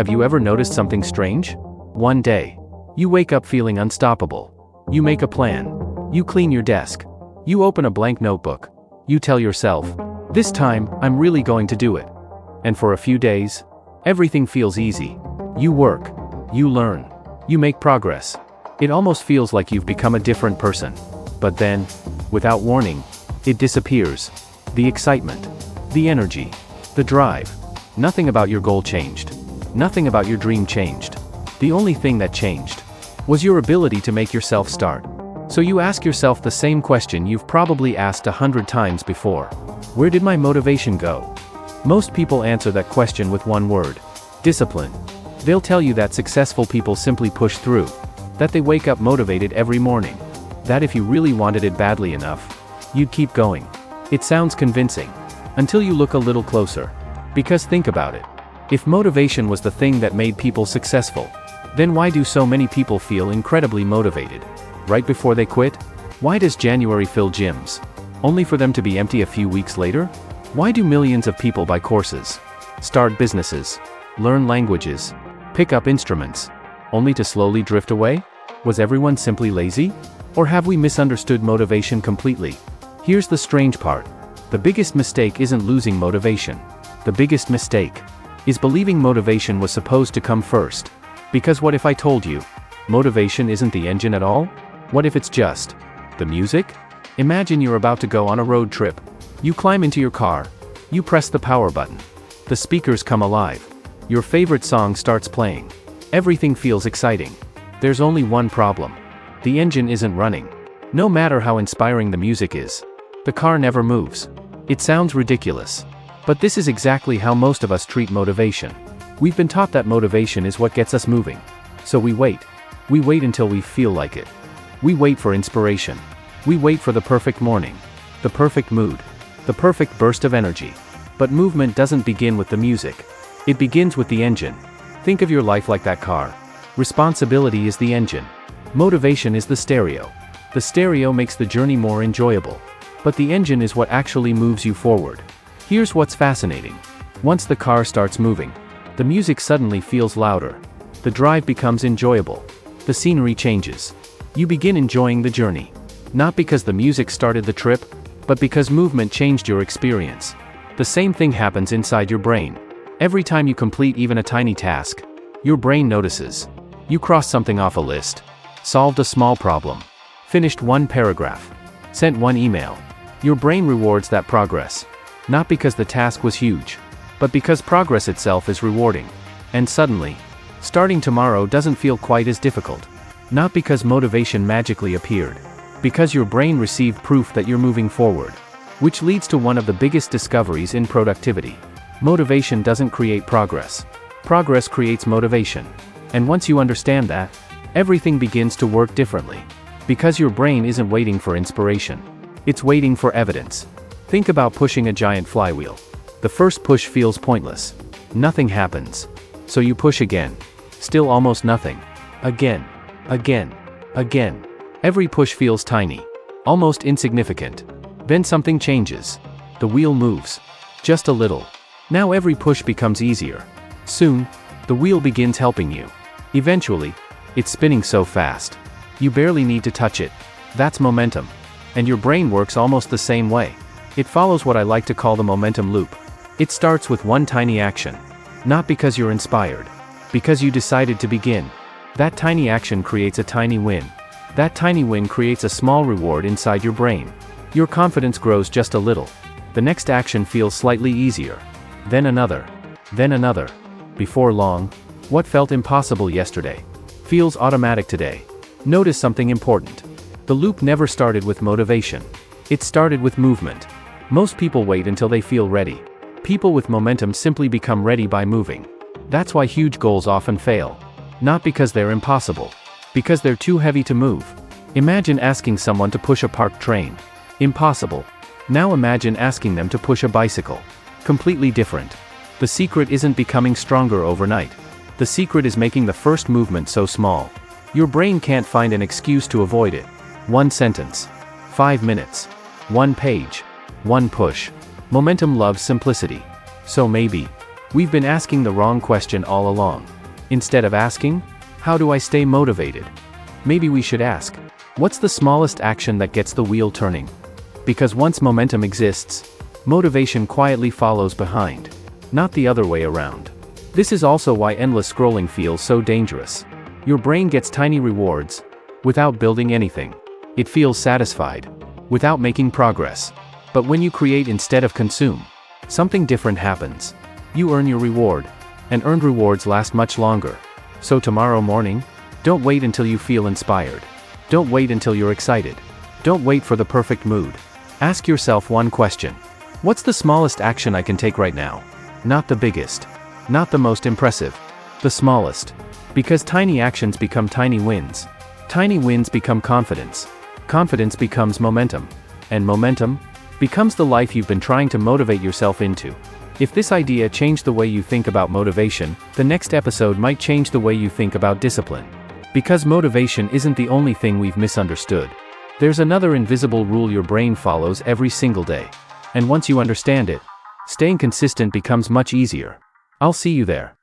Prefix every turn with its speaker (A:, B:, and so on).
A: Have you ever noticed something strange? One day, you wake up feeling unstoppable. You make a plan. You clean your desk. You open a blank notebook. You tell yourself, this time, I'm really going to do it. And for a few days, everything feels easy. You work. You learn. You make progress. It almost feels like you've become a different person. But then, without warning, it disappears. The excitement. The energy. The drive. Nothing about your goal changed. Nothing about your dream changed. The only thing that changed was your ability to make yourself start. So you ask yourself the same question you've probably asked 100 times before. Where did my motivation go? Most people answer that question with one word: discipline. They'll tell you that successful people simply push through, that they wake up motivated every morning, that if you really wanted it badly enough, you'd keep going. It sounds convincing, until you look a little closer. Because think about it. If motivation was the thing that made people successful, then why do so many people feel incredibly motivated right before they quit? Why does January fill gyms, only for them to be empty a few weeks later? Why do millions of people buy courses, start businesses, learn languages, pick up instruments, only to slowly drift away? Was everyone simply lazy? Or have we misunderstood motivation completely? Here's the strange part. The biggest mistake isn't losing motivation. The biggest mistake is believing motivation was supposed to come first. Because what if I told you, motivation isn't the engine at all? What if it's just the music? Imagine you're about to go on a road trip. You climb into your car. You press the power button. The speakers come alive. Your favorite song starts playing. Everything feels exciting. There's only one problem. The engine isn't running. No matter how inspiring the music is, the car never moves. It sounds ridiculous. But this is exactly how most of us treat motivation. We've been taught that motivation is what gets us moving. So we wait. We wait until we feel like it. We wait for inspiration. We wait for the perfect morning, the perfect mood, the perfect burst of energy. But movement doesn't begin with the music. It begins with the engine. Think of your life like that car. Responsibility is the engine. Motivation is the stereo. The stereo makes the journey more enjoyable. But the engine is what actually moves you forward. Here's what's fascinating. Once the car starts moving, the music suddenly feels louder. The drive becomes enjoyable. The scenery changes. You begin enjoying the journey. Not because the music started the trip, but because movement changed your experience. The same thing happens inside your brain. Every time you complete even a tiny task, your brain notices. You crossed something off a list, solved a small problem, finished one paragraph, sent one email. Your brain rewards that progress. Not because the task was huge, but because progress itself is rewarding. And suddenly, starting tomorrow doesn't feel quite as difficult. Not because motivation magically appeared, because your brain received proof that you're moving forward. Which leads to one of the biggest discoveries in productivity. Motivation doesn't create progress. Progress creates motivation. And once you understand that, everything begins to work differently. Because your brain isn't waiting for inspiration. It's waiting for evidence. Think about pushing a giant flywheel. The first push feels pointless. Nothing happens. So you push again. Still almost nothing. Again. Again. Again. Every push feels tiny. Almost insignificant. Then something changes. The wheel moves. Just a little. Now every push becomes easier. Soon, the wheel begins helping you. Eventually, it's spinning so fast. You barely need to touch it. That's momentum. And your brain works almost the same way. It follows what I like to call the momentum loop. It starts with one tiny action. Not because you're inspired. Because you decided to begin. That tiny action creates a tiny win. That tiny win creates a small reward inside your brain. Your confidence grows just a little. The next action feels slightly easier. Then another. Then another. Before long, what felt impossible yesterday feels automatic today. Notice something important. The loop never started with motivation. It started with movement. Most people wait until they feel ready. People with momentum simply become ready by moving. That's why huge goals often fail. Not because they're impossible. Because they're too heavy to move. Imagine asking someone to push a parked train. Impossible. Now imagine asking them to push a bicycle. Completely different. The secret isn't becoming stronger overnight. The secret is making the first movement so small. Your brain can't find an excuse to avoid it. One sentence. 5 minutes. One page. One push. Momentum loves simplicity. So maybe We've been asking the wrong question all along. Instead of asking, how do I stay motivated? Maybe we should ask, what's the smallest action that gets the wheel turning? Because once momentum exists, motivation quietly follows behind, not the other way around. This is also why endless scrolling feels so dangerous. Your brain gets tiny rewards, without building anything. It feels satisfied, without making progress. But when you create instead of consume, something different happens. You earn your reward, and earned rewards last much longer. So tomorrow morning, don't wait until you feel inspired. Don't wait until you're excited. Don't wait for the perfect mood. Ask yourself one question. What's the smallest action I can take right now? Not the biggest. Not the most impressive. The smallest. Because tiny actions become tiny wins. Tiny wins become confidence. Confidence becomes momentum. And momentum becomes the life you've been trying to motivate yourself into. If this idea changed the way you think about motivation, the next episode might change the way you think about discipline. Because motivation isn't the only thing we've misunderstood. There's another invisible rule your brain follows every single day. And once you understand it, staying consistent becomes much easier. I'll see you there.